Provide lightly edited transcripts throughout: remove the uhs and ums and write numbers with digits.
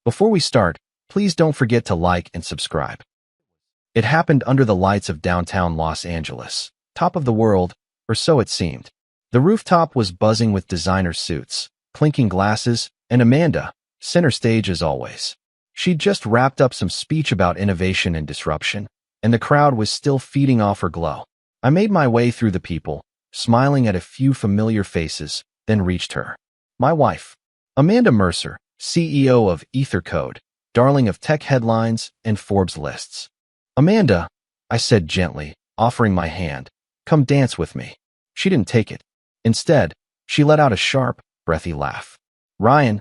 Before we start, please don't forget to like and subscribe. It happened under the lights of downtown Los Angeles, top of the world, or so it seemed. The rooftop was buzzing with designer suits, clinking glasses, and Amanda, center stage as always. She'd just wrapped up some speech about innovation and disruption, and the crowd was still feeding off her glow. I made my way through the people, smiling at a few familiar faces, then reached her. My wife, Amanda Mercer, CEO of EtherCode, darling of tech headlines and Forbes lists. Amanda, I said gently, offering my hand, come dance with me. She didn't take it. Instead, she let out a sharp, breathy laugh. Ryan,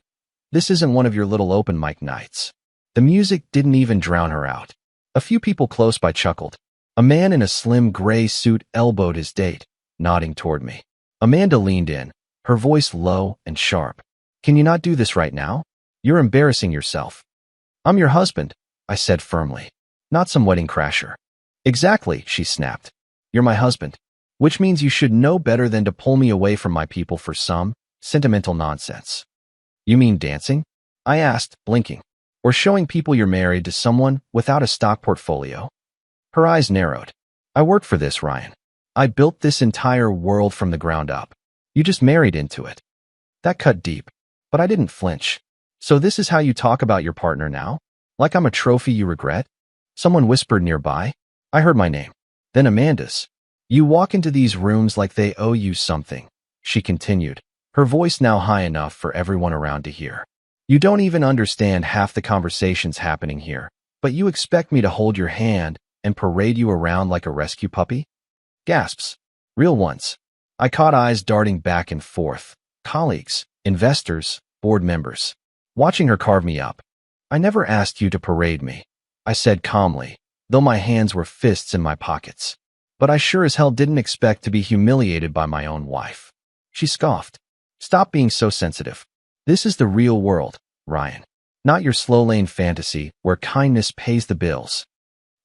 this isn't one of your little open mic nights. The music didn't even drown her out. A few people close by chuckled. A man in a slim gray suit elbowed his date, nodding toward me. Amanda leaned in, her voice low and sharp. Can you not do this right now? You're embarrassing yourself. I'm your husband, I said firmly. Not some wedding crasher. Exactly, she snapped. You're my husband. Which means you should know better than to pull me away from my people for some sentimental nonsense. You mean dancing? I asked, blinking. Or showing people you're married to someone without a stock portfolio? Her eyes narrowed. I worked for this, Ryan. I built this entire world from the ground up. You just married into it. That cut deep, but I didn't flinch. So this is how you talk about your partner now? Like I'm a trophy you regret? Someone whispered nearby. I heard my name. Then Amanda's. You walk into these rooms like they owe you something, she continued, her voice now high enough for everyone around to hear. You don't even understand half the conversations happening here, but you expect me to hold your hand and parade you around like a rescue puppy? Gasps. Real ones. I caught eyes darting back and forth. Colleagues, investors, board members. Watching her carve me up. I never asked you to parade me, I said calmly, though my hands were fists in my pockets. But I sure as hell didn't expect to be humiliated by my own wife. She scoffed. Stop being so sensitive. This is the real world, Ryan. Not your slow lane fantasy where kindness pays the bills.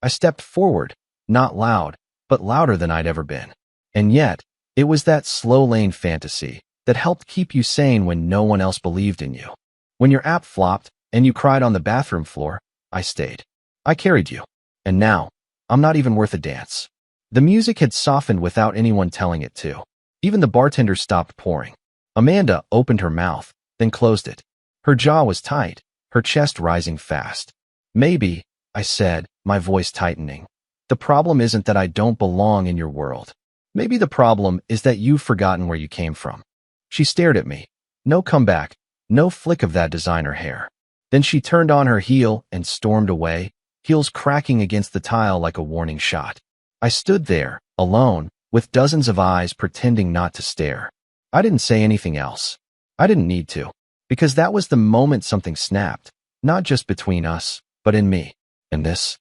I stepped forward, not loud, but louder than I'd ever been. And yet, it was that slow lane fantasy that helped keep you sane when no one else believed in you. When your app flopped and you cried on the bathroom floor, I stayed. I carried you. And now, I'm not even worth a dance. The music had softened without anyone telling it to. Even the bartender stopped pouring. Amanda opened her mouth, then closed it. Her jaw was tight, her chest rising fast. Maybe, I said, my voice tightening. The problem isn't that I don't belong in your world. Maybe the problem is that you've forgotten where you came from. She stared at me. No comeback, no flick of that designer hair. Then she turned on her heel and stormed away, heels cracking against the tile like a warning shot. I stood there, alone, with dozens of eyes pretending not to stare. I didn't say anything else. I didn't need to, because that was the moment something snapped, not just between us, but in me. And this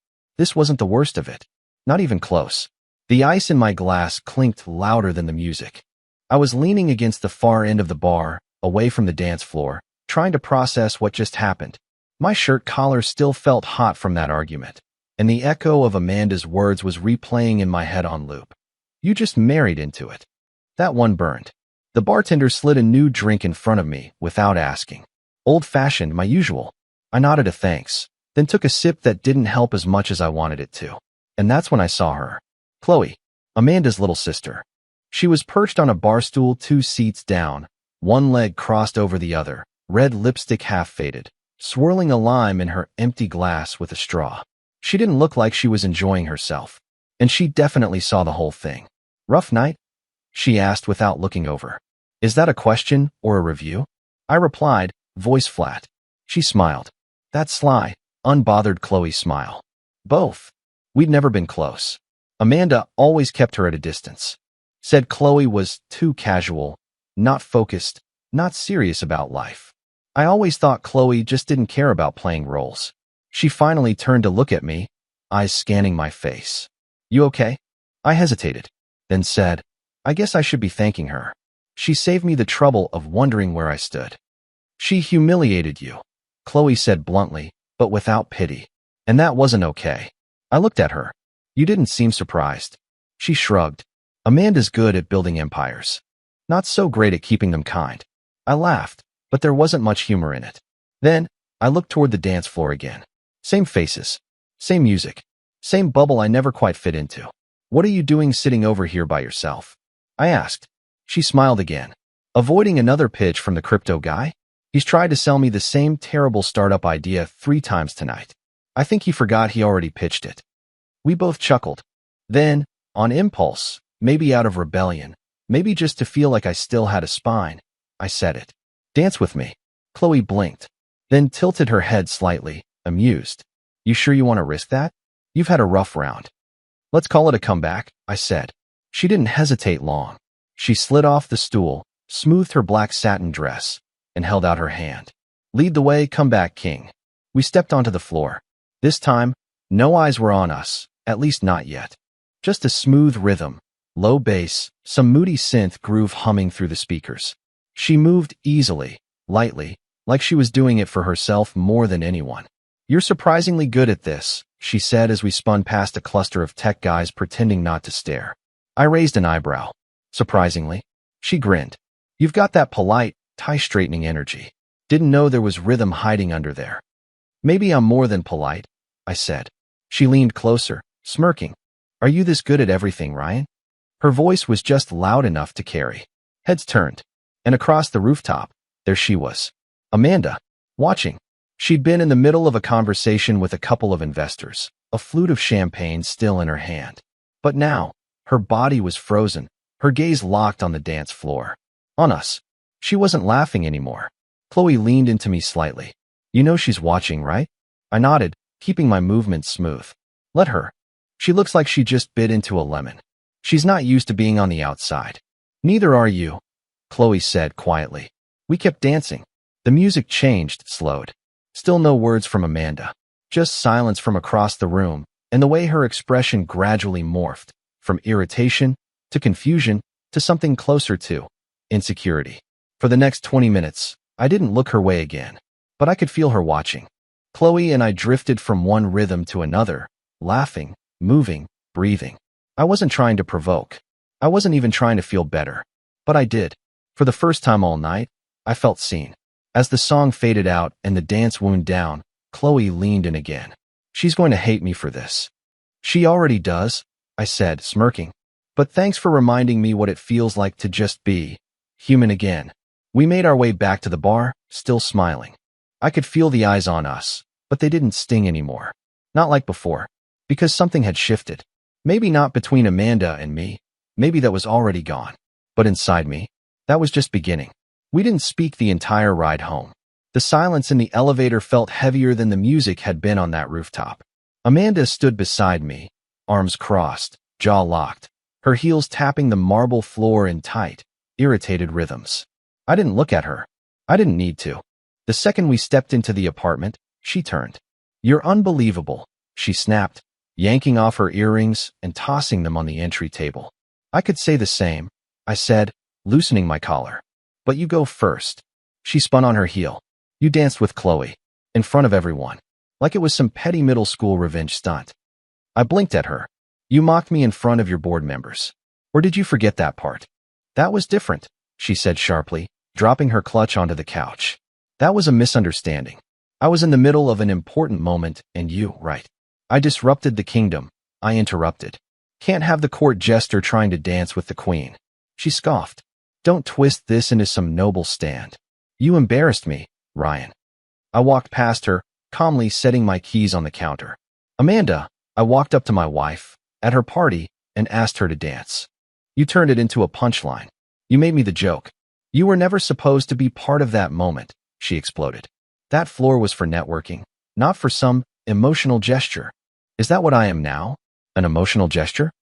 wasn't the worst of it. Not even close. The ice in my glass clinked louder than the music. I was leaning against the far end of the bar, away from the dance floor, trying to process what just happened. My shirt collar still felt hot from that argument, and the echo of Amanda's words was replaying in my head on loop. You just married into it. That one burned. The bartender slid a new drink in front of me without asking. Old-fashioned, my usual. I nodded a thanks, then took a sip that didn't help as much as I wanted it to. And that's when I saw her. Chloe, Amanda's little sister. She was perched on a bar stool 2 seats down, one leg crossed over the other, red lipstick half faded, swirling a lime in her empty glass with a straw. She didn't look like she was enjoying herself, and she definitely saw the whole thing. Rough night? She asked without looking over. Is that a question or a review? I replied, voice flat. She smiled. That sly, unbothered Chloe smile. Both. We'd never been close. Amanda always kept her at a distance. Said Chloe was too casual, not focused, not serious about life. I always thought Chloe just didn't care about playing roles. She finally turned to look at me, eyes scanning my face. You okay? I hesitated, then said, I guess I should be thanking her. She saved me the trouble of wondering where I stood. She humiliated you, Chloe said bluntly, but without pity. And that wasn't okay. I looked at her. You didn't seem surprised. She shrugged. Amanda's good at building empires. Not so great at keeping them kind. I laughed, but there wasn't much humor in it. Then, I looked toward the dance floor again. Same faces. Same music. Same bubble I never quite fit into. What are you doing sitting over here by yourself? I asked. She smiled again. Avoiding another pitch from the crypto guy? He's tried to sell me the same terrible startup idea 3 times tonight. I think he forgot he already pitched it. We both chuckled. Then, on impulse, maybe out of rebellion, maybe just to feel like I still had a spine, I said it. Dance with me. Chloe blinked, then tilted her head slightly, amused. You sure you want to risk that? You've had a rough round. Let's call it a comeback, I said. She didn't hesitate long. She slid off the stool, smoothed her black satin dress, and held out her hand. Lead the way, comeback king. We stepped onto the floor. This time, no eyes were on us, at least not yet. Just a smooth rhythm, low bass, some moody synth groove humming through the speakers. She moved easily, lightly, like she was doing it for herself more than anyone. You're surprisingly good at this, she said as we spun past a cluster of tech guys pretending not to stare. I raised an eyebrow. Surprisingly. She grinned. You've got that polite, tie-straightening energy. Didn't know there was rhythm hiding under there. Maybe I'm more than polite, I said. She leaned closer, smirking. Are you this good at everything, Ryan? Her voice was just loud enough to carry. Heads turned, and across the rooftop, there she was. Amanda, watching. She'd been in the middle of a conversation with a couple of investors, a flute of champagne still in her hand. But now, her body was frozen, her gaze locked on the dance floor. On us. She wasn't laughing anymore. Chloe leaned into me slightly. You know she's watching, right? I nodded, keeping my movements smooth. Let her. She looks like she just bit into a lemon. She's not used to being on the outside. Neither are you, Chloe said quietly. We kept dancing. The music changed, slowed. Still no words from Amanda. Just silence from across the room, and the way her expression gradually morphed, from irritation, to confusion, to something closer to insecurity. For the next 20 minutes, I didn't look her way again, but I could feel her watching. Chloe and I drifted from one rhythm to another, laughing, moving, breathing. I wasn't trying to provoke. I wasn't even trying to feel better. But I did. For the first time all night, I felt seen. As the song faded out and the dance wound down, Chloe leaned in again. She's going to hate me for this. She already does, I said, smirking. But thanks for reminding me what it feels like to just be human again. We made our way back to the bar, still smiling. I could feel the eyes on us, but they didn't sting anymore. Not like before, because something had shifted. Maybe not between Amanda and me. Maybe that was already gone. But inside me, that was just beginning. We didn't speak the entire ride home. The silence in the elevator felt heavier than the music had been on that rooftop. Amanda stood beside me, arms crossed, jaw locked, her heels tapping the marble floor in tight, irritated rhythms. I didn't look at her. I didn't need to. The second we stepped into the apartment, she turned. You're unbelievable, she snapped, yanking off her earrings and tossing them on the entry table. I could say the same, I said, loosening my collar. But you go first. She spun on her heel. You danced with Chloe, in front of everyone, like it was some petty middle school revenge stunt. I blinked at her. You mocked me in front of your board members. Or did you forget that part? That was different, she said sharply, dropping her clutch onto the couch. That was a misunderstanding. I was in the middle of an important moment, and you, right. I disrupted the kingdom. I interrupted. Can't have the court jester trying to dance with the queen. She scoffed. Don't twist this into some noble stand. You embarrassed me, Ryan. I walked past her, calmly setting my keys on the counter. Amanda, I walked up to my wife, at her party, and asked her to dance. You turned it into a punchline. You made me the joke. You were never supposed to be part of that moment, she exploded. That floor was for networking, not for some emotional gesture. Is that what I am now? An emotional gesture?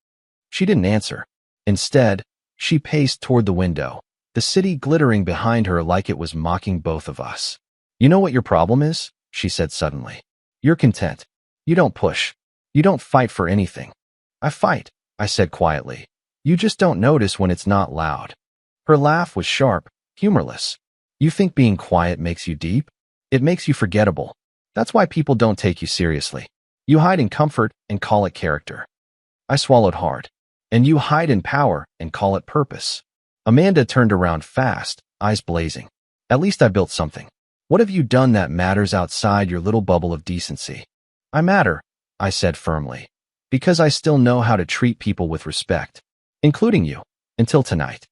She didn't answer. Instead, she paced toward the window, the city glittering behind her like it was mocking both of us. You know what your problem is? She said suddenly. You're content. You don't push. You don't fight for anything. I fight, I said quietly. You just don't notice when it's not loud. Her laugh was sharp, humorless. You think being quiet makes you deep? It makes you forgettable. That's why people don't take you seriously. You hide in comfort and call it character. I swallowed hard. And you hide in power and call it purpose. Amanda turned around fast, eyes blazing. At least I built something. What have you done that matters outside your little bubble of decency? I matter, I said firmly, because I still know how to treat people with respect, including you, until tonight.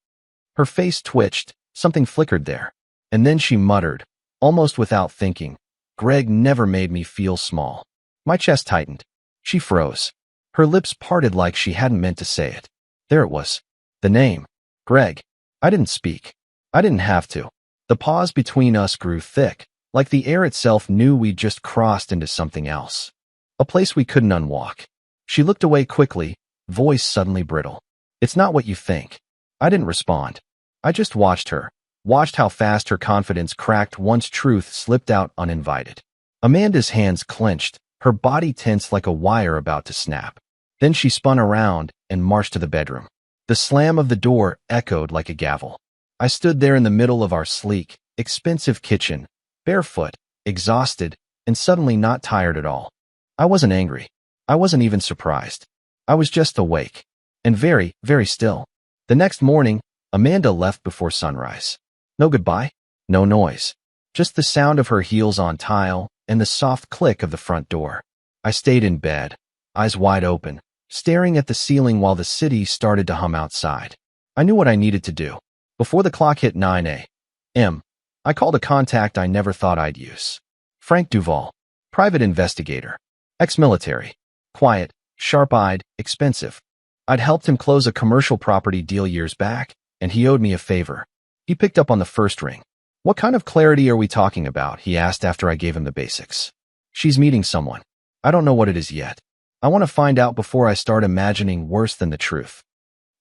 Her face twitched, something flickered there, and then she muttered, almost without thinking, Greg never made me feel small. My chest tightened. She froze. Her lips parted like she hadn't meant to say it. There it was. The name. Greg. I didn't speak. I didn't have to. The pause between us grew thick, like the air itself knew we'd just crossed into something else. A place we couldn't unwalk. She looked away quickly, voice suddenly brittle. It's not what you think. I didn't respond. I just watched her, watched how fast her confidence cracked once truth slipped out uninvited. Amanda's hands clenched, her body tense like a wire about to snap. Then she spun around and marched to the bedroom. The slam of the door echoed like a gavel. I stood there in the middle of our sleek, expensive kitchen, barefoot, exhausted, and suddenly not tired at all. I wasn't angry. I wasn't even surprised. I was just awake. And very, very still. The next morning, Amanda left before sunrise. No goodbye, no noise. Just the sound of her heels on tile and the soft click of the front door. I stayed in bed, eyes wide open, staring at the ceiling while the city started to hum outside. I knew what I needed to do. Before the clock hit 9 a.m., I called a contact I never thought I'd use. Frank Duval, private investigator, ex-military, quiet, sharp-eyed, expensive. I'd helped him close a commercial property deal years back, and he owed me a favor. He picked up on the first ring. What kind of clarity are we talking about? He asked after I gave him the basics. She's meeting someone. I don't know what it is yet. I want to find out before I start imagining worse than the truth.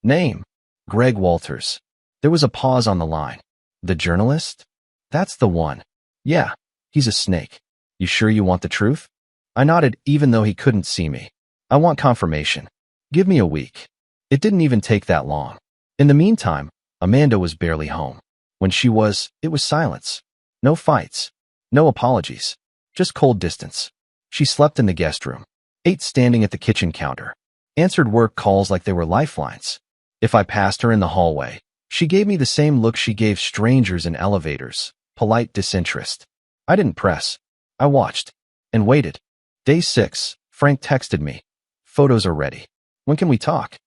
Name? Greg Walters. There was a pause on the line. The journalist? That's the one. Yeah, he's a snake. You sure you want the truth? I nodded even though he couldn't see me. I want confirmation. Give me a week. It didn't even take that long. In the meantime, Amanda was barely home. When she was, it was silence. No fights. No apologies. Just cold distance. She slept in the guest room. Ate standing at the kitchen counter. Answered work calls like they were lifelines. If I passed her in the hallway, she gave me the same look she gave strangers in elevators. Polite disinterest. I didn't press. I watched. And waited. Day 6, Frank texted me. Photos are ready. When can we talk?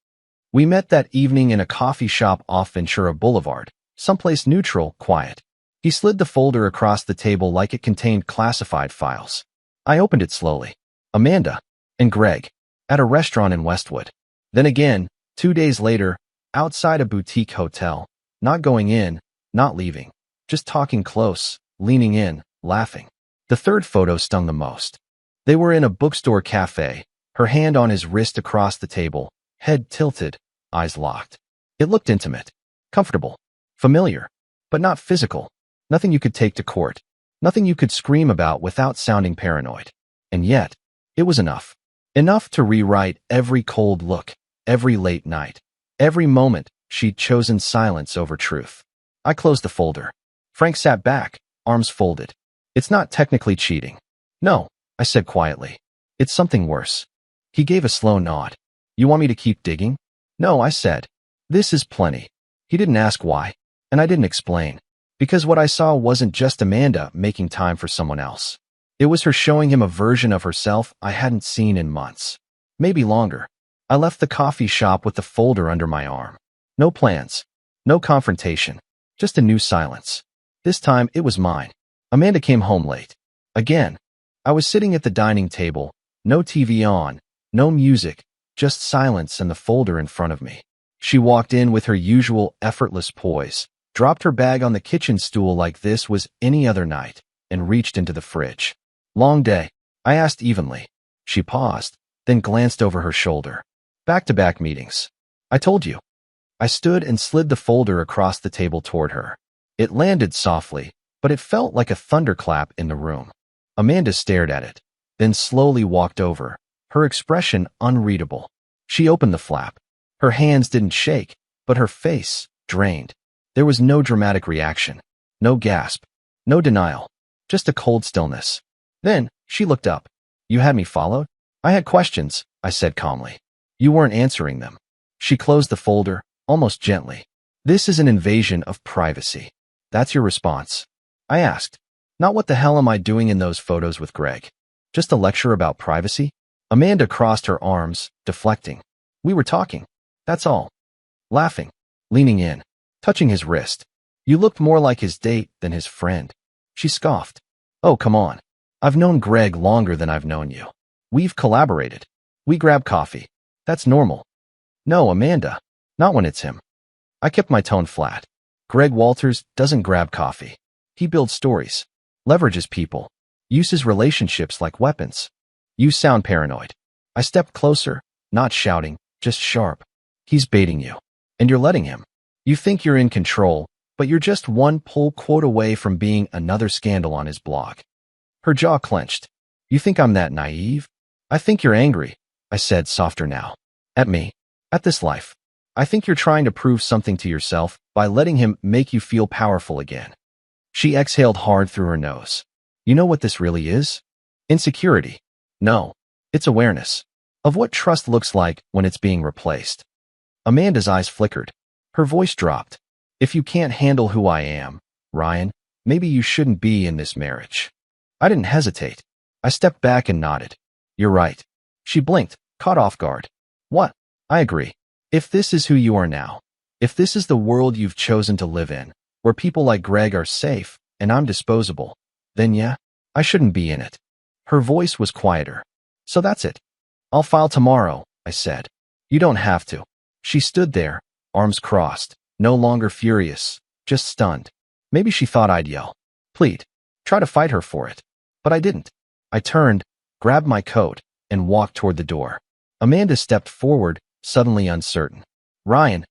We met that evening in a coffee shop off Ventura Boulevard, someplace neutral, quiet. He slid the folder across the table like it contained classified files. I opened it slowly. Amanda and Greg at a restaurant in Westwood. Then again, 2 days later, outside a boutique hotel, not going in, not leaving, just talking close, leaning in, laughing. The third photo stung the most. They were in a bookstore cafe, her hand on his wrist across the table, head tilted, eyes locked. It looked intimate, comfortable, familiar, but not physical. Nothing you could take to court. Nothing you could scream about without sounding paranoid. And yet, it was enough. Enough to rewrite every cold look, every late night, every moment she'd chosen silence over truth. I closed the folder. Frank sat back, arms folded. It's not technically cheating. No, I said quietly. It's something worse. He gave a slow nod. You want me to keep digging? No, I said. This is plenty. He didn't ask why, and I didn't explain. Because what I saw wasn't just Amanda making time for someone else. It was her showing him a version of herself I hadn't seen in months. Maybe longer. I left the coffee shop with the folder under my arm. No plans. No confrontation. Just a new silence. This time, it was mine. Amanda came home late. Again. I was sitting at the dining table, no TV on, no music, just silence and the folder in front of me. She walked in with her usual effortless poise, dropped her bag on the kitchen stool like this was any other night, and reached into the fridge. Long day, I asked evenly. She paused, then glanced over her shoulder. Back-to-back meetings. I told you. I stood and slid the folder across the table toward her. It landed softly, but it felt like a thunderclap in the room. Amanda stared at it, then slowly walked over, her expression unreadable. She opened the flap. Her hands didn't shake, but her face drained. There was no dramatic reaction, no gasp, no denial, just a cold stillness. Then, she looked up. You had me followed? I had questions, I said calmly. You weren't answering them. She closed the folder, almost gently. This is an invasion of privacy. That's your response? I asked. Not what the hell am I doing in those photos with Greg? Just a lecture about privacy? Amanda crossed her arms, deflecting. We were talking. That's all. Laughing. Leaning in. Touching his wrist. You looked more like his date than his friend. She scoffed. Oh, come on. I've known Greg longer than I've known you. We've collaborated. We grab coffee. That's normal. No, Amanda. Not when it's him. I kept my tone flat. Greg Walters doesn't grab coffee. He builds stories. Leverages people. Uses relationships like weapons. You sound paranoid. I stepped closer, not shouting, just sharp. He's baiting you. And you're letting him. You think you're in control, but you're just one pull quote away from being another scandal on his blog. Her jaw clenched. You think I'm that naive? I think you're angry, I said softer now. At me. At this life. I think you're trying to prove something to yourself by letting him make you feel powerful again. She exhaled hard through her nose. You know what this really is? Insecurity. No. It's awareness. Of what trust looks like when it's being replaced. Amanda's eyes flickered. Her voice dropped. If you can't handle who I am, Ryan, maybe you shouldn't be in this marriage. I didn't hesitate. I stepped back and nodded. You're right. She blinked, caught off guard. What? I agree. If this is who you are now, if this is the world you've chosen to live in, where people like Greg are safe and I'm disposable, then yeah, I shouldn't be in it. Her voice was quieter. So that's it. I'll file tomorrow, I said. You don't have to. She stood there, arms crossed, no longer furious, just stunned. Maybe she thought I'd yell, plead, try to fight her for it. But I didn't. I turned, grabbed my coat, and walked toward the door. Amanda stepped forward, suddenly uncertain. Ryan.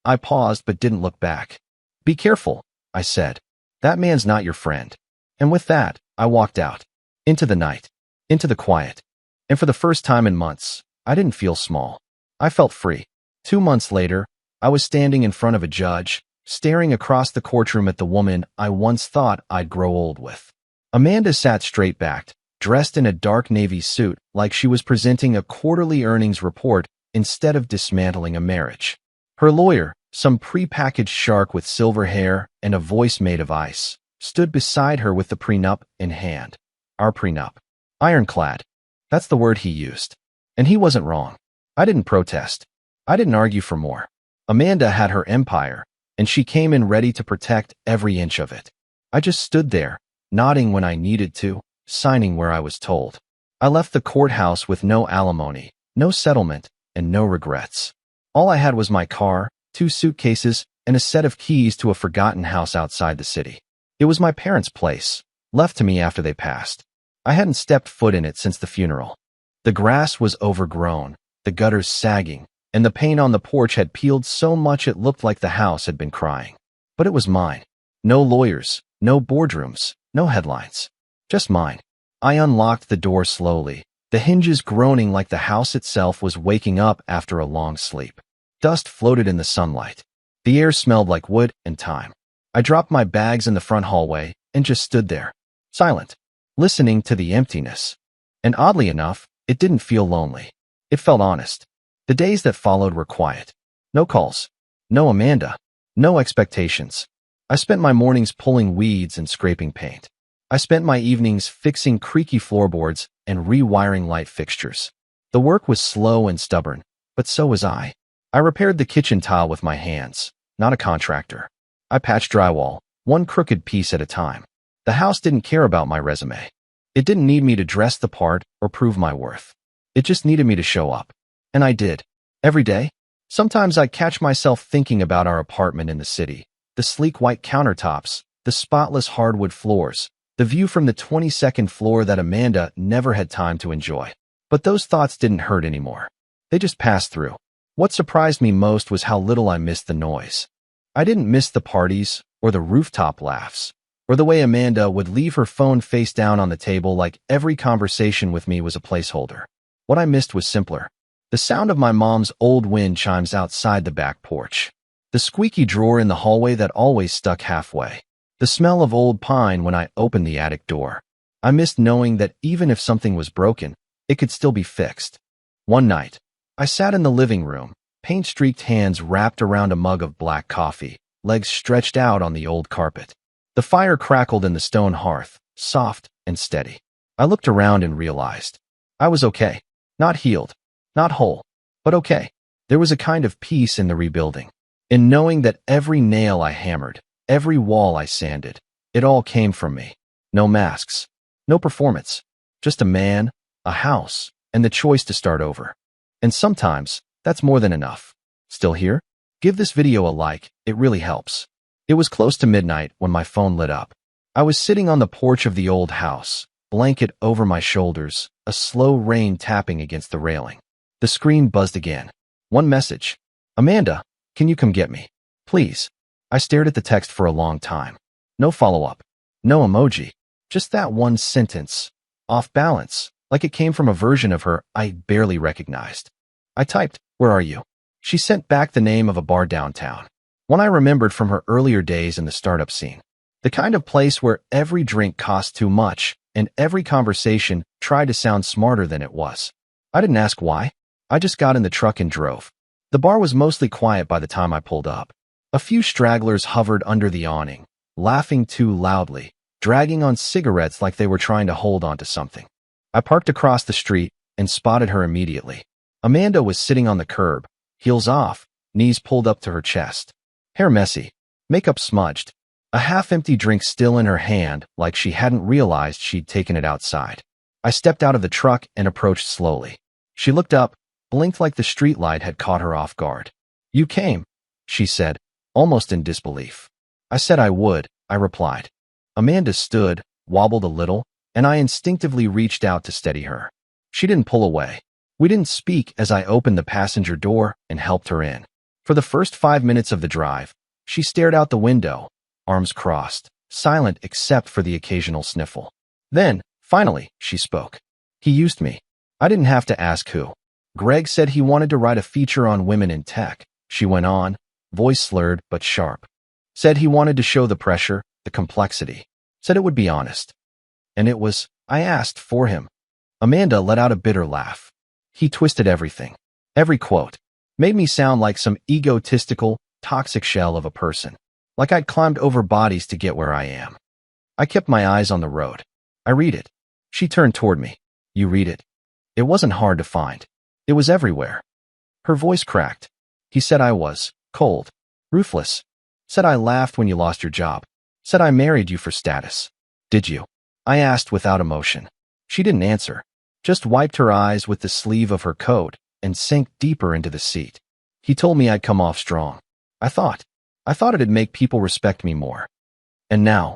I paused but didn't look back. Be careful, I said. That man's not your friend. And with that, I walked out. Into the night. Into the quiet. And for the first time in months, I didn't feel small. I felt free. 2 months later, I was standing in front of a judge, staring across the courtroom at the woman I once thought I'd grow old with. Amanda sat straight-backed, dressed in a dark navy suit like she was presenting a quarterly earnings report instead of dismantling a marriage. Her lawyer, some prepackaged shark with silver hair and a voice made of ice, stood beside her with the prenup in hand. Our prenup. Ironclad. That's the word he used. And he wasn't wrong. I didn't protest. I didn't argue for more. Amanda had her empire, and she came in ready to protect every inch of it. I just stood there, nodding when I needed to, signing where I was told. I left the courthouse with no alimony, no settlement, and no regrets. All I had was my car, 2 suitcases, and a set of keys to a forgotten house outside the city. It was my parents' place, left to me after they passed. I hadn't stepped foot in it since the funeral. The grass was overgrown, the gutters sagging, and the paint on the porch had peeled so much it looked like the house had been crying. But it was mine. No lawyers, no boardrooms, no headlines. Just mine. I unlocked the door slowly, the hinges groaning like the house itself was waking up after a long sleep. Dust floated in the sunlight. The air smelled like wood and time. I dropped my bags in the front hallway and just stood there, silent, listening to the emptiness. And oddly enough, it didn't feel lonely. It felt honest. The days that followed were quiet. No calls. No Amanda. No expectations. I spent my mornings pulling weeds and scraping paint. I spent my evenings fixing creaky floorboards and rewiring light fixtures. The work was slow and stubborn, but so was I. I repaired the kitchen tile with my hands, not a contractor. I patched drywall, one crooked piece at a time. The house didn't care about my resume. It didn't need me to dress the part or prove my worth. It just needed me to show up. And I did. Every day. Sometimes I catch myself thinking about our apartment in the city, the sleek white countertops, the spotless hardwood floors, the view from the 22nd floor that Amanda never had time to enjoy. But those thoughts didn't hurt anymore. They just passed through. What surprised me most was how little I missed the noise. I didn't miss the parties, or the rooftop laughs, or the way Amanda would leave her phone face down on the table like every conversation with me was a placeholder. What I missed was simpler. The sound of my mom's old wind chimes outside the back porch. The squeaky drawer in the hallway that always stuck halfway. The smell of old pine when I opened the attic door. I missed knowing that even if something was broken, it could still be fixed. One night, I sat in the living room, paint-streaked hands wrapped around a mug of black coffee, legs stretched out on the old carpet. The fire crackled in the stone hearth, soft and steady. I looked around and realized I was okay. Not healed, not whole, but okay. There was a kind of peace in the rebuilding, in knowing that every nail I hammered, every wall I sanded, it all came from me. No masks, no performance, just a man, a house, and the choice to start over. And sometimes, that's more than enough. Still here? Give this video a like, it really helps. It was close to midnight when my phone lit up. I was sitting on the porch of the old house, blanket over my shoulders, a slow rain tapping against the railing. The screen buzzed again. One message. Amanda, can you come get me? Please. I stared at the text for a long time. No follow-up. No emoji. Just that one sentence. Off balance, like it came from a version of her I barely recognized. I typed, "Where are you?" She sent back the name of a bar downtown, one I remembered from her earlier days in the startup scene. The kind of place where every drink cost too much and every conversation tried to sound smarter than it was. I didn't ask why. I just got in the truck and drove. The bar was mostly quiet by the time I pulled up. A few stragglers hovered under the awning, laughing too loudly, dragging on cigarettes like they were trying to hold on to something. I parked across the street and spotted her immediately. Amanda was sitting on the curb, heels off, knees pulled up to her chest. Hair messy, makeup smudged, a half-empty drink still in her hand like she hadn't realized she'd taken it outside. I stepped out of the truck and approached slowly. She looked up, blinked like the streetlight had caught her off guard. "You came," she said, almost in disbelief. "I said I would," I replied. Amanda stood, wobbled a little, and I instinctively reached out to steady her. She didn't pull away. We didn't speak as I opened the passenger door and helped her in. For the first 5 minutes of the drive, she stared out the window, arms crossed, silent except for the occasional sniffle. Then, finally, she spoke. "He used me. I didn't have to ask who. Greg said he wanted to write a feature on women in tech," she went on, voice slurred but sharp. "Said he wanted to show the pressure, the complexity. Said it would be honest. And it was, I asked for him." Amanda let out a bitter laugh. "He twisted everything. Every quote. Made me sound like some egotistical, toxic shell of a person. Like I'd climbed over bodies to get where I am." I kept my eyes on the road. "I read it." She turned toward me. "You read it?" It wasn't hard to find. It was everywhere. Her voice cracked. "He said I was cold, ruthless. Said I laughed when you lost your job. Said I married you for status. Did you?" I asked without emotion. She didn't answer. Just wiped her eyes with the sleeve of her coat and sank deeper into the seat. "He told me I'd come off strong. I thought it'd make people respect me more." "And now?"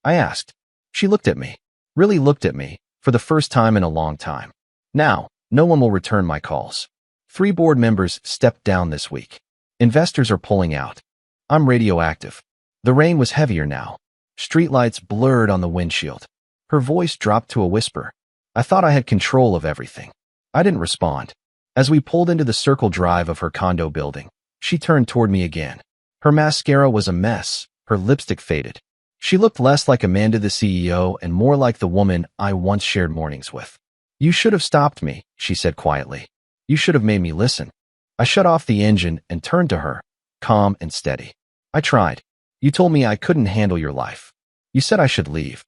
I asked. She looked at me, really looked at me, for the first time in a long time. "Now, no one will return my calls. 3 board members stepped down this week. Investors are pulling out. I'm radioactive." The rain was heavier now. Streetlights blurred on the windshield. Her voice dropped to a whisper. I thought I had control of everything. I didn't respond. As we pulled into the circle drive of her condo building, she turned toward me again. Her mascara was a mess, her lipstick faded. She looked less like Amanda the CEO and more like the woman I once shared mornings with. "You should have stopped me," she said quietly. "You should have made me listen." I shut off the engine and turned to her, calm and steady. "I tried. You told me I couldn't handle your life. You said I should leave."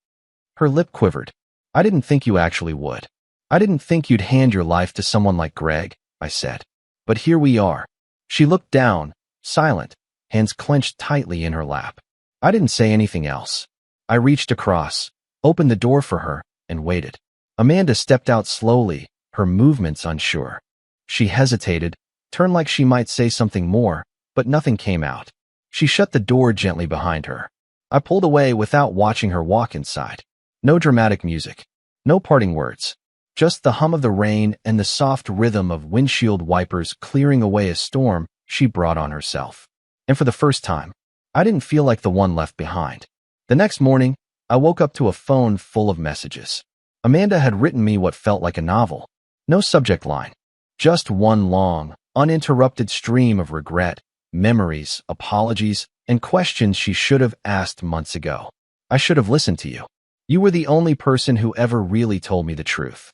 Her lip quivered. "I didn't think you actually would. I didn't think you'd hand your life to someone like Greg," I said. "But here we are." She looked down, silent, hands clenched tightly in her lap. I didn't say anything else. I reached across, opened the door for her, and waited. Amanda stepped out slowly, her movements unsure. She hesitated, turned like she might say something more, but nothing came out. She shut the door gently behind her. I pulled away without watching her walk inside. No dramatic music. No parting words. Just the hum of the rain and the soft rhythm of windshield wipers clearing away a storm she brought on herself. And for the first time, I didn't feel like the one left behind. The next morning, I woke up to a phone full of messages. Amanda had written me what felt like a novel. No subject line. Just one long, uninterrupted stream of regret, memories, apologies, and questions she should have asked months ago. "I should have listened to you. You were the only person who ever really told me the truth.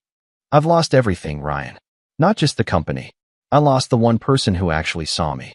I've lost everything, Ryan. Not just the company. I lost the one person who actually saw me."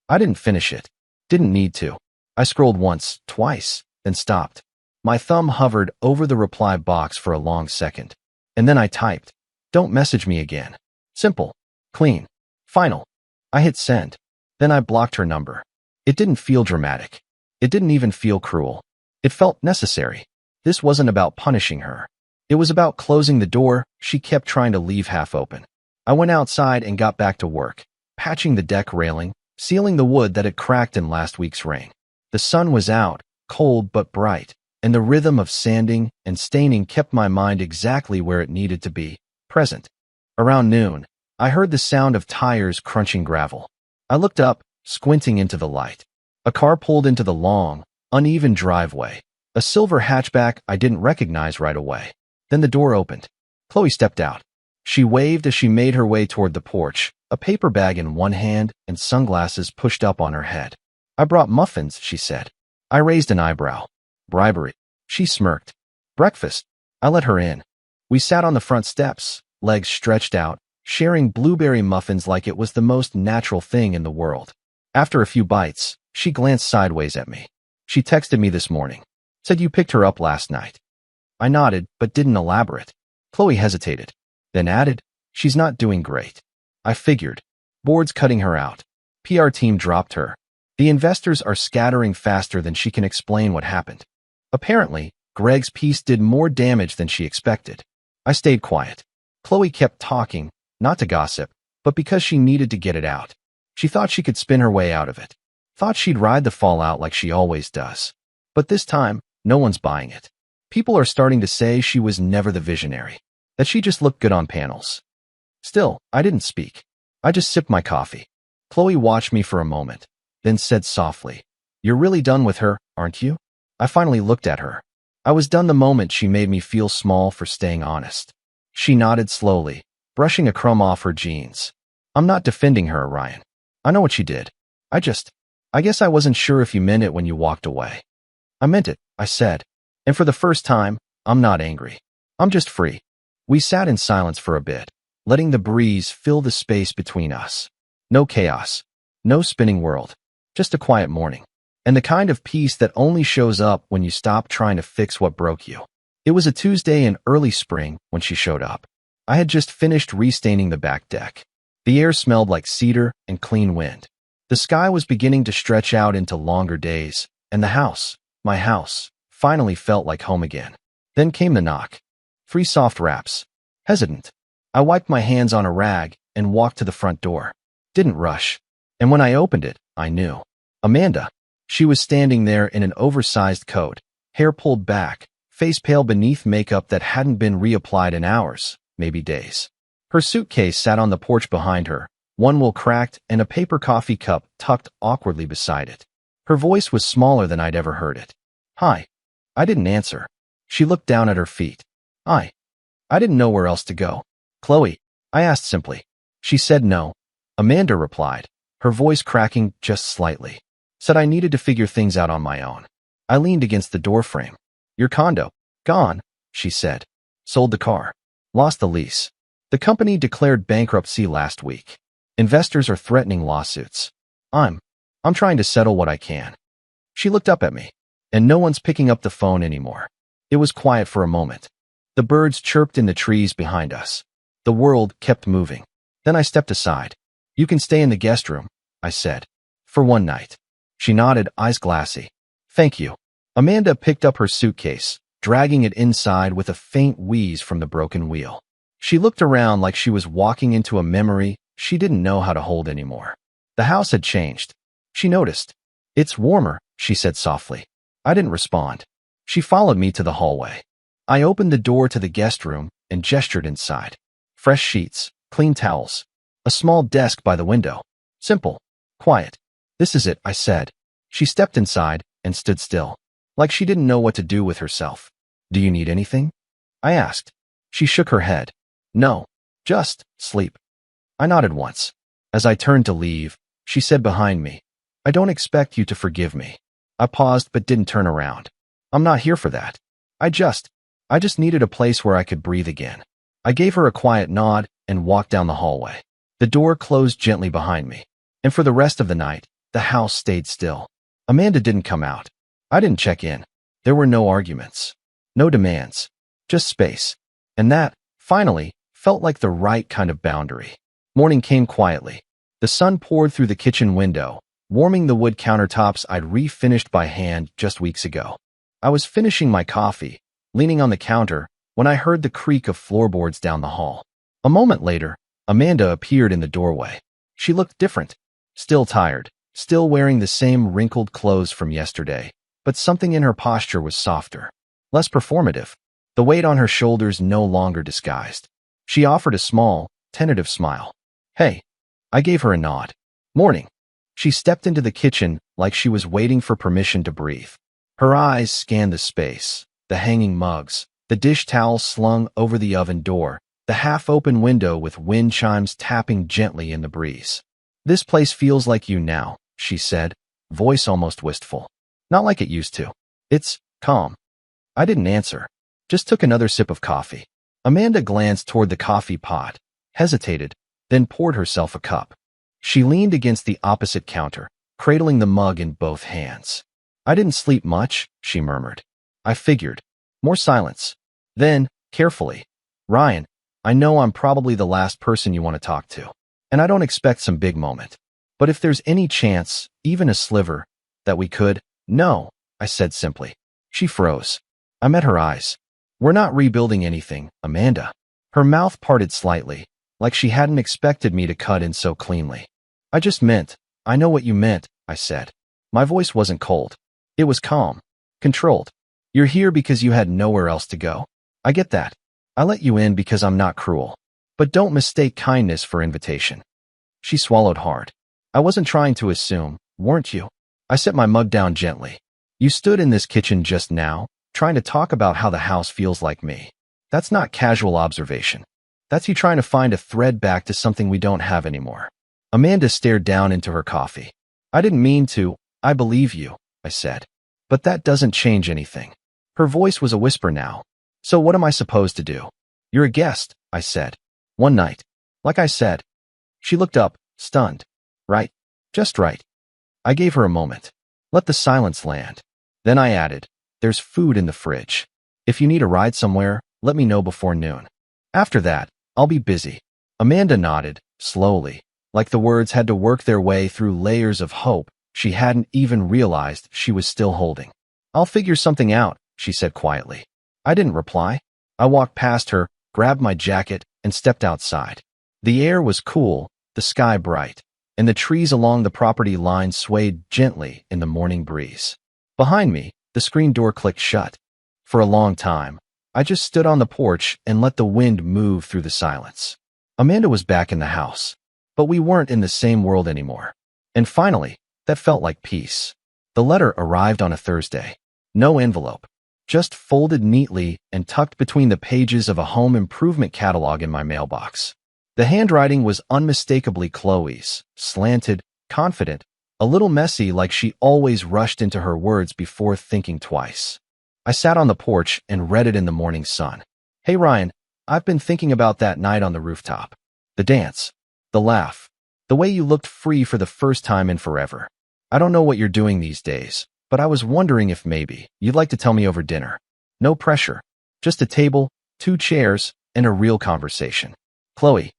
I didn't finish it. Didn't need to. I scrolled once, twice, then stopped. My thumb hovered over the reply box for a long second. And then I typed, "Don't message me again." Simple. Clean. Final. I hit send. Then I blocked her number. It didn't feel dramatic. It didn't even feel cruel. It felt necessary. This wasn't about punishing her. It was about closing the door she kept trying to leave half open. I went outside and got back to work, patching the deck railing, sealing the wood that had cracked in last week's rain. The sun was out, cold but bright, and the rhythm of sanding and staining kept my mind exactly where it needed to be, present. Around noon, I heard the sound of tires crunching gravel. I looked up, squinting into the light. A car pulled into the long, uneven driveway, a silver hatchback I didn't recognize right away. Then the door opened. Chloe stepped out. She waved as she made her way toward the porch, a paper bag in one hand and sunglasses pushed up on her head. "I brought muffins," she said. I raised an eyebrow. "Bribery." She smirked. "Breakfast." I let her in. We sat on the front steps, legs stretched out, sharing blueberry muffins like it was the most natural thing in the world. After a few bites, she glanced sideways at me. "She texted me this morning. Said you picked her up last night." I nodded, but didn't elaborate. Chloe hesitated, then added, "She's not doing great." I figured. Board's cutting her out. PR team dropped her. The investors are scattering faster than she can explain what happened. Apparently, Greg's piece did more damage than she expected. I stayed quiet. Chloe kept talking, not to gossip, but because she needed to get it out. She thought she could spin her way out of it. Thought she'd ride the fallout like she always does. But this time, no one's buying it. People are starting to say she was never the visionary, that she just looked good on panels. Still, I didn't speak. I just sipped my coffee. Chloe watched me for a moment, then said softly, "You're really done with her, aren't you?" I finally looked at her. I was done the moment she made me feel small for staying honest. She nodded slowly, brushing a crumb off her jeans. "I'm not defending her, Ryan. I know what she did. I guess I wasn't sure if you meant it when you walked away." "I meant it," I said. "And for the first time, I'm not angry. I'm just free." We sat in silence for a bit, letting the breeze fill the space between us. No chaos. No spinning world. Just a quiet morning. And the kind of peace that only shows up when you stop trying to fix what broke you. It was a Tuesday in early spring when she showed up. I had just finished restaining the back deck. The air smelled like cedar and clean wind. The sky was beginning to stretch out into longer days, and the house, my house, finally felt like home again. Then came the knock. 3 soft raps. Hesitant. I wiped my hands on a rag and walked to the front door. Didn't rush. And when I opened it, I knew. Amanda. She was standing there in an oversized coat, hair pulled back, face pale beneath makeup that hadn't been reapplied in hours, maybe days. Her suitcase sat on the porch behind her, one wool cracked and a paper coffee cup tucked awkwardly beside it. Her voice was smaller than I'd ever heard it. "Hi." I didn't answer. She looked down at her feet. I didn't know where else to go. "Chloe?" I asked simply. She said no. Amanda replied, her voice cracking just slightly. Said I needed to figure things out on my own. I leaned against the doorframe. "Your condo. Gone," she said. "Sold the car. Lost the lease. The company declared bankruptcy last week. Investors are threatening lawsuits. I'm trying to settle what I can." She looked up at me. "And no one's picking up the phone anymore." It was quiet for a moment. The birds chirped in the trees behind us. The world kept moving. Then I stepped aside. "You can stay in the guest room," I said. "For one night." She nodded, eyes glassy. "Thank you." Amanda picked up her suitcase, dragging it inside with a faint wheeze from the broken wheel. She looked around like she was walking into a memory she didn't know how to hold anymore. The house had changed. She noticed. "It's warmer," she said softly. I didn't respond. She followed me to the hallway. I opened the door to the guest room and gestured inside. Fresh sheets, clean towels, a small desk by the window. Simple. Quiet. "This is it," I said. She stepped inside and stood still, like she didn't know what to do with herself. "Do you need anything?" I asked. She shook her head. "No, just sleep." I nodded once. As I turned to leave, she said behind me, "I don't expect you to forgive me." I paused but didn't turn around. "I'm not here for that. I just needed a place where I could breathe again." I gave her a quiet nod and walked down the hallway. The door closed gently behind me, and for the rest of the night, the house stayed still. Amanda didn't come out. I didn't check in. There were no arguments, no demands, just space. And that, finally, felt like the right kind of boundary. Morning came quietly. The sun poured through the kitchen window, warming the wood countertops I'd refinished by hand just weeks ago. I was finishing my coffee, leaning on the counter, when I heard the creak of floorboards down the hall. A moment later, Amanda appeared in the doorway. She looked different, still tired, still wearing the same wrinkled clothes from yesterday, but something in her posture was softer, less performative, the weight on her shoulders no longer disguised. She offered a small, tentative smile. "Hey." I gave her a nod. "Morning." She stepped into the kitchen like she was waiting for permission to breathe. Her eyes scanned the space, the hanging mugs, the dish towels slung over the oven door, the half-open window with wind chimes tapping gently in the breeze. "This place feels like you now," she said, voice almost wistful. "Not like it used to. It's calm." I didn't answer, just took another sip of coffee. Amanda glanced toward the coffee pot, hesitated, then poured herself a cup. She leaned against the opposite counter, cradling the mug in both hands. "I didn't sleep much," she murmured. I figured. More silence. Then, carefully, "Ryan, I know I'm probably the last person you want to talk to, and I don't expect some big moment. But if there's any chance, even a sliver, that we could—" "No," I said simply. She froze. I met her eyes. "We're not rebuilding anything, Amanda." Her mouth parted slightly, like she hadn't expected me to cut in so cleanly. "I just meant, I know what you meant," I said. My voice wasn't cold. It was calm, controlled. "You're here because you had nowhere else to go. I get that. I let you in because I'm not cruel. But don't mistake kindness for invitation." She swallowed hard. "I wasn't trying to assume, weren't you?" I set my mug down gently. "You stood in this kitchen just now, trying to talk about how the house feels like me. That's not casual observation. That's you trying to find a thread back to something we don't have anymore." Amanda stared down into her coffee. "I didn't mean to. I believe you," I said. "But that doesn't change anything." Her voice was a whisper now. "So what am I supposed to do?" "You're a guest," I said. "One night. Like I said." She looked up, stunned. "Right. Just right." I gave her a moment. Let the silence land. Then I added, "There's food in the fridge. If you need a ride somewhere, let me know before noon. After that, I'll be busy." Amanda nodded, slowly, like the words had to work their way through layers of hope she hadn't even realized she was still holding. "I'll figure something out," she said quietly. I didn't reply. I walked past her, grabbed my jacket, and stepped outside. The air was cool, the sky bright, and the trees along the property line swayed gently in the morning breeze. Behind me, the screen door clicked shut. For a long time, I just stood on the porch and let the wind move through the silence. Amanda was back in the house, but we weren't in the same world anymore. And finally, that felt like peace. The letter arrived on a Thursday. No envelope, just folded neatly and tucked between the pages of a home improvement catalog in my mailbox. The handwriting was unmistakably Chloe's, slanted, confident, a little messy, like she always rushed into her words before thinking twice. I sat on the porch and read it in the morning sun. "Hey Ryan, I've been thinking about that night on the rooftop. The dance, the laugh, the way you looked free for the first time in forever. I don't know what you're doing these days, but I was wondering if maybe you'd like to tell me over dinner. No pressure, just a table, 2 chairs, and a real conversation. Chloe."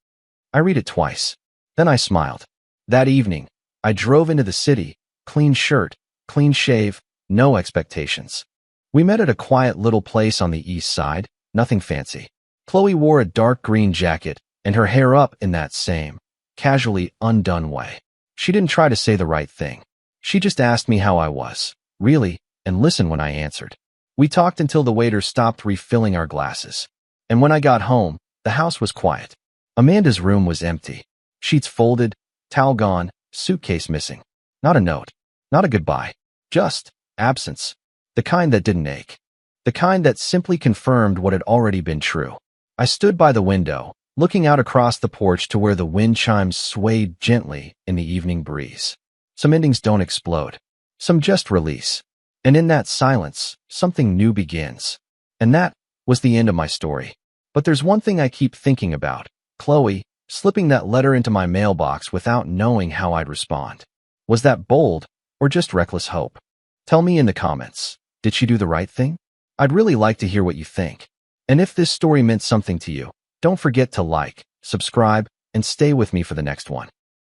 I read it twice. Then I smiled. That evening, I drove into the city, clean shirt, clean shave, no expectations. We met at a quiet little place on the east side, nothing fancy. Chloe wore a dark green jacket and her hair up in that same, casually undone way. She didn't try to say the right thing. She just asked me how I was, really, and listened when I answered. We talked until the waiter stopped refilling our glasses. And when I got home, the house was quiet. Amanda's room was empty. Sheets folded, towel gone, suitcase missing. Not a note, not a goodbye, just absence. The kind that didn't ache. The kind that simply confirmed what had already been true. I stood by the window, looking out across the porch to where the wind chimes swayed gently in the evening breeze. Some endings don't explode. Some just release. And in that silence, something new begins. And that was the end of my story. But there's one thing I keep thinking about. Chloe, slipping that letter into my mailbox without knowing how I'd respond. Was that bold, or just reckless hope? Tell me in the comments. Did she do the right thing? I'd really like to hear what you think. And if this story meant something to you, don't forget to like, subscribe, and stay with me for the next one.